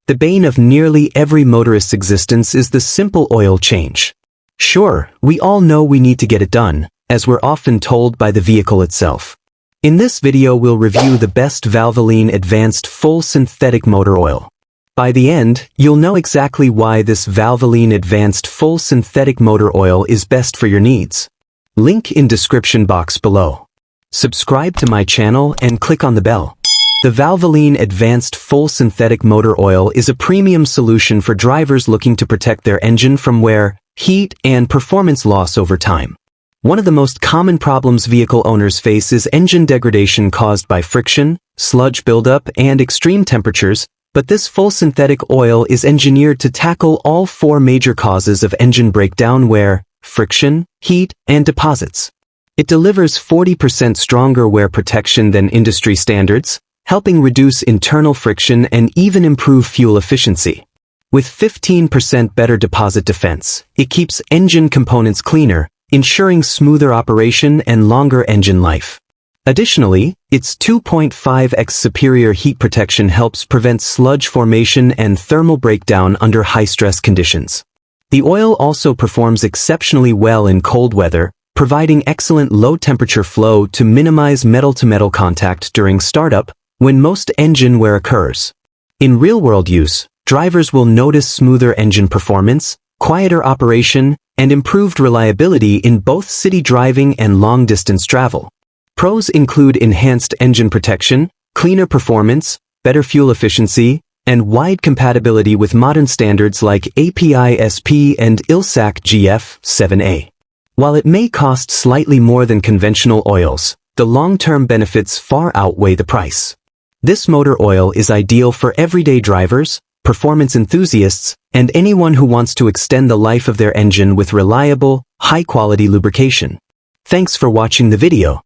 The bane of nearly every motorist's existence is the simple oil change. Sure, we all know we need to get it done, as we're often told by the vehicle itself. In this video we'll review the best Valvoline Advanced Full Synthetic Motor Oil. By the end, you'll know exactly why this Valvoline Advanced Full Synthetic Motor Oil is best for your needs. Link in description box below. Subscribe to my channel and click on the bell. The Valvoline Advanced Full Synthetic Motor Oil is a premium solution for drivers looking to protect their engine from wear, heat, and performance loss over time. One of the most common problems vehicle owners face is engine degradation caused by friction, sludge buildup, and extreme temperatures, but this full synthetic oil is engineered to tackle all four major causes of engine breakdown: wear, friction, heat, and deposits. It delivers 40% stronger wear protection than industry standards, helping reduce internal friction and even improve fuel efficiency. With 15% better deposit defense, it keeps engine components cleaner, ensuring smoother operation and longer engine life. Additionally, its 2.5x superior heat protection helps prevent sludge formation and thermal breakdown under high-stress conditions. The oil also performs exceptionally well in cold weather, providing excellent low-temperature flow to minimize metal-to-metal contact during startup, when most engine wear occurs. In real-world use, drivers will notice smoother engine performance, quieter operation, and improved reliability in both city driving and long-distance travel. Pros include enhanced engine protection, cleaner performance, better fuel efficiency, and wide compatibility with modern standards like API-SP and ILSAC GF7A. While it may cost slightly more than conventional oils, the long-term benefits far outweigh the price. This motor oil is ideal for everyday drivers, performance enthusiasts, and anyone who wants to extend the life of their engine with reliable, high-quality lubrication. Thanks for watching the video.